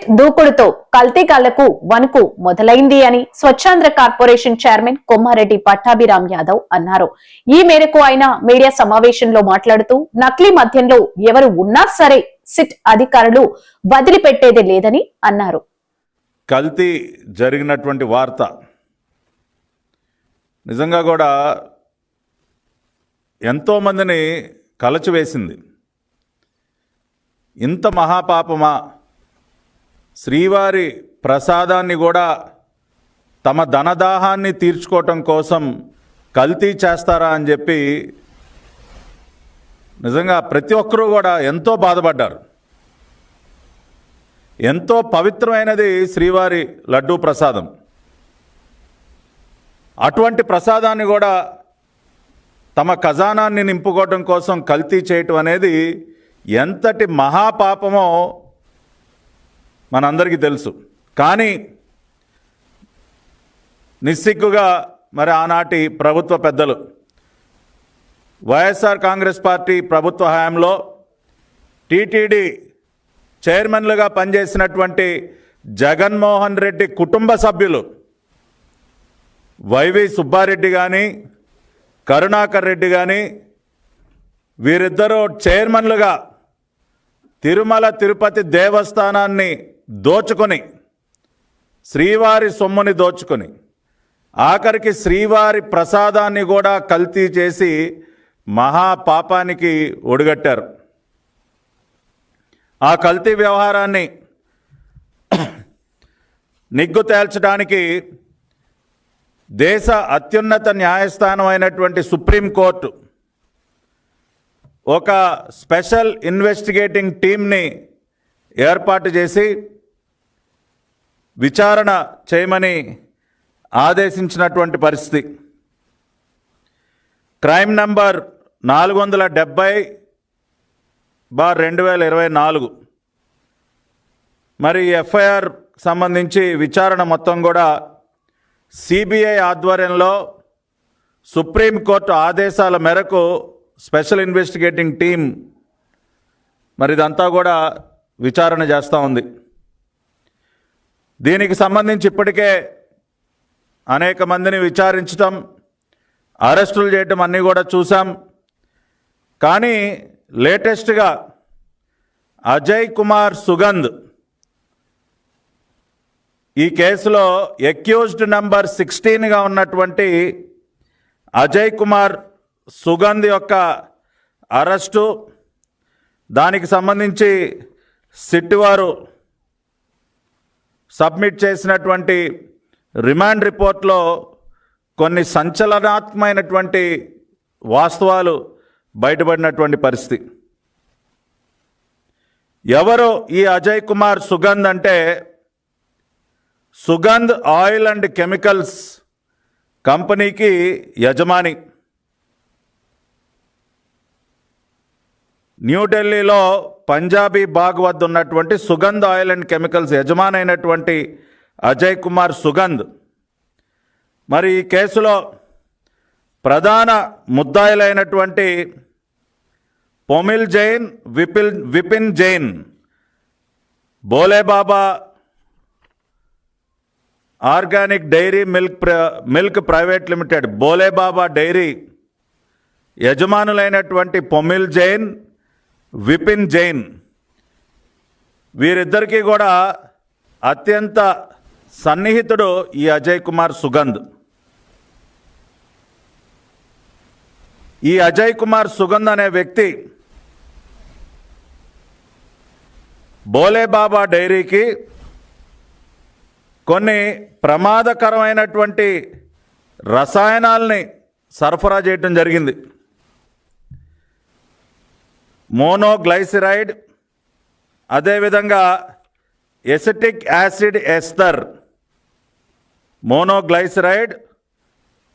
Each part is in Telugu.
సిట్ దూకుడుతో కల్తీగాళ్లకు వణుకు మొదలైంది అని స్వచ్ఛాంధ్ర కార్పొరేషన్ చైర్మన్ కొమ్మారెడ్డి పట్టాభిరామ్ యాదవ్ అన్నారు. ఈ మేరకు ఆయన మీడియా సమావేశంలో మాట్లాడుతూ నకిలీ మద్యంలో ఎవరు ఉన్నా సరే సిట్ అధికారులు వదిలిపెట్టేది లేదని అన్నారు. కల్తీ జరిగినటువంటి వార్త నిజంగా కూడా ఎంతో మందిని కలచివేసింది. ఇంత మహాపాపమా, శ్రీవారి ప్రసాదాన్ని కూడా తమ ధనదాహాన్ని తీర్చుకోవటం కోసం కల్తీ చేస్తారా అని చెప్పి నిజంగా ప్రతి ఒక్కరూ కూడా ఎంతో బాధపడ్డారు. ఎంతో పవిత్రమైనది శ్రీవారి లడ్డూ ప్రసాదం. అటువంటి ప్రసాదాన్ని కూడా తమ ఖజానాన్ని నింపుకోవడం కోసం కల్తీ చేయటం అనేది ఎంతటి మహాపాపమో మనందరికీ తెలుసు. కానీ నిస్సిగ్గుగా మరి ఆనాటి ప్రభుత్వ పెద్దలు వైఎస్ఆర్ కాంగ్రెస్ పార్టీ ప్రభుత్వ హయాంలో టీటీడీ చైర్మన్లుగా పనిచేసినటువంటి జగన్మోహన్ రెడ్డి కుటుంబ సభ్యులు వైవి సుబ్బారెడ్డి కానీ కరుణాకర్ రెడ్డి కానీ వీరిద్దరూ చైర్మన్లుగా తిరుమల తిరుపతి దేవస్థానాన్ని దోచుకొని, శ్రీవారి సొమ్ముని దోచుకొని, ఆఖరికి శ్రీవారి ప్రసాదాన్ని కూడా కల్తీ చేసి మహాపాపానికి ఒడిగట్టారు. ఆ కల్తీ వ్యవహారాన్ని నిగ్గు తేల్చడానికి దేశ అత్యున్నత న్యాయస్థానం అయినటువంటి సుప్రీంకోర్టు ఒక స్పెషల్ ఇన్వెస్టిగేటింగ్ టీమ్ని ఏర్పాటు చేసి విచారణ చేయమని ఆదేశించినటువంటి పరిస్థితి. క్రైమ్ నంబర్ 470/2024 మరి ఎఫ్ఐఆర్ సంబంధించి విచారణ మొత్తం కూడా సిబిఐ ఆధ్వర్యంలో సుప్రీంకోర్టు ఆదేశాల మేరకు స్పెషల్ ఇన్వెస్టిగేటింగ్ టీం మరి ఇదంతా కూడా విచారణ చేస్తూ ఉంది. దీనికి సంబంధించి ఇప్పటికే అనేక మందిని విచారించటం, అరెస్టులు చేయటం అన్నీ కూడా చూసాం. కానీ లేటెస్ట్గా అజయ్ కుమార్ సుగంధ్ ఈ కేసులో అక్యూజ్డ్ నంబర్ 16గా ఉన్నటువంటి అజయ్ కుమార్ సుగంధ్ యొక్క అరెస్టు, దానికి సంబంధించి సిట్ వారు సబ్మిట్ చేసినటువంటి రిమాండ్ రిపోర్ట్లో కొన్ని సంచలనాత్మకమైనటువంటి వాస్తవాలు బయటపడినటువంటి పరిస్థితి. ఎవరు ఈ అజయ్ కుమార్ సుగంధ్ అంటే, సుగంధ్ ఆయిల్ అండ్ కెమికల్స్ కంపెనీకి యజమాని. న్యూఢిల్లీలో పంజాబీ బాగ్ వద్ద ఉన్నటువంటి సుగంధ్ ఆయిల్ అండ్ కెమికల్స్ యజమాని అయినటువంటి అజయ్ కుమార్ సుగంధ్ మరి ఈ కేసులో ప్రధాన ముద్దాయిలైనటువంటి Pomil Jain, Vipin Jain, Bholebaba organic dairy milk private limited Bholebaba dairy యజమానులైనటువంటి పొమిల్ జైన్, విపిన్ జైన్ వీరిద్దరికీ కూడా అత్యంత సన్నిహితుడు ఈ అజయ్ కుమార్ సుగంధ్. ఈ అజయ్ కుమార్ సుగంధ్ అనే వ్యక్తి బోలేబాబా డైరీకి కొన్ని ప్రమాదకరమైనటువంటి రసాయనాల్ని సరఫరా చేయటం జరిగింది. మోనోగ్లైసిరైడ్, అదేవిధంగా acetic acid Esther, మోనోగ్లైసిరైడ్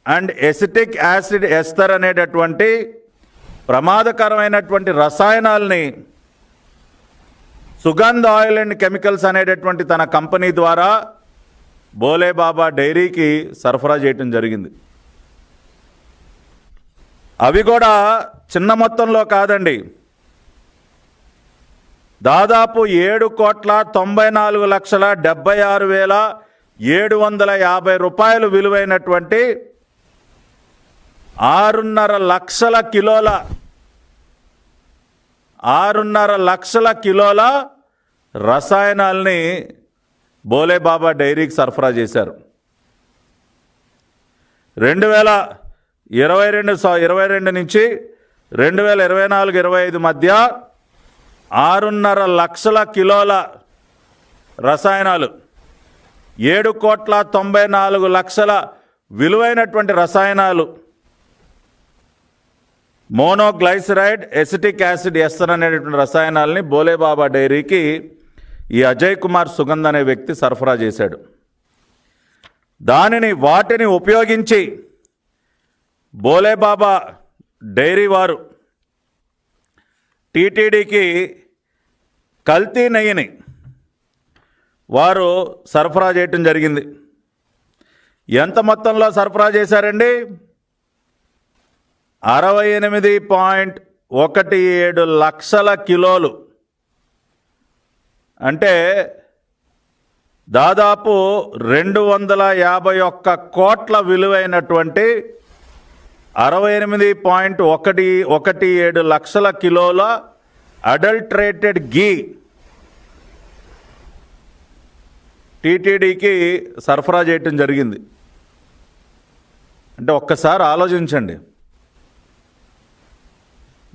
and acetic acid Esther అనేటటువంటి ప్రమాదకరమైనటువంటి రసాయనాల్ని సుగంధ్ ఆయిల్ అండ్ కెమికల్స్ అనేటటువంటి తన కంపెనీ ద్వారా బోలేబాబా డైరీకి సరఫరా చేయటం జరిగింది. అవి కూడా చిన్న మొత్తంలో కాదండి, దాదాపు 7,94,76,750 రూపాయలు విలువైనటువంటి 6.5 లక్షల కిలోల రసాయనాల్ని బోలేబాబా డైరీకి సరఫరా చేశారు. 2022 నుంచి 2024-25 మధ్య 6.5 లక్షల కిలోల రసాయనాలు, 7,94,00,000 విలువైనటువంటి రసాయనాలు, మోనోగ్లైసరైడ్, ఎసిటిక్ యాసిడ్ ఎస్టర్ అనేటువంటి రసాయనాలని బోలేబాబా డైరీకి ఈ అజయ్ కుమార్ సుగంధ్ అనే వ్యక్తి సరఫరా చేశాడు. వాటిని ఉపయోగించి బోలేబాబా డైరీ వారు టీటీడీకి కల్తీ నెయ్యిని వారు సరఫరా చేయటం జరిగింది. ఎంత మొత్తంలో సరఫరా చేశారండి? 68.17 లక్షల కిలోలు, అంటే దాదాపు 251 కోట్ల విలువైనటువంటి 68.17 లక్షల కిలోల అడల్ట్రేటెడ్ గీ టీటీడీకి సరఫరా చేయటం జరిగింది. అంటే ఒక్కసారి ఆలోచించండి,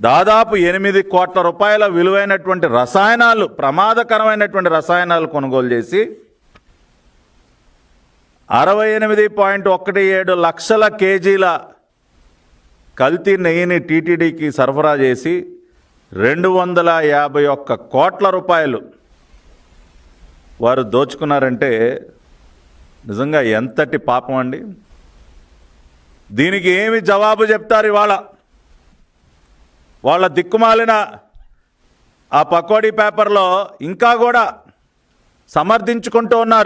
దాదాపు 8 కోట్ల రూపాయల విలువైనటువంటి రసాయనాలు, ప్రమాదకరమైనటువంటి రసాయనాలు కొనుగోలు చేసి 68.17 లక్షల కేజీల కల్తీ నెయ్యిని టీటీడీకి సరఫరా చేసి 251 కోట్ల రూపాయలు వారు దోచుకున్నారంటే నిజంగా ఎంతటి పాపం అండి. దీనికి ఏమి జవాబు చెప్తారు? ఇవాళ వాళ్ళ దిక్కుమాలిన ఆ పకోడీ పేపర్లో ఇంకా కూడా సమర్థించుకుంటూ ఉన్నారు.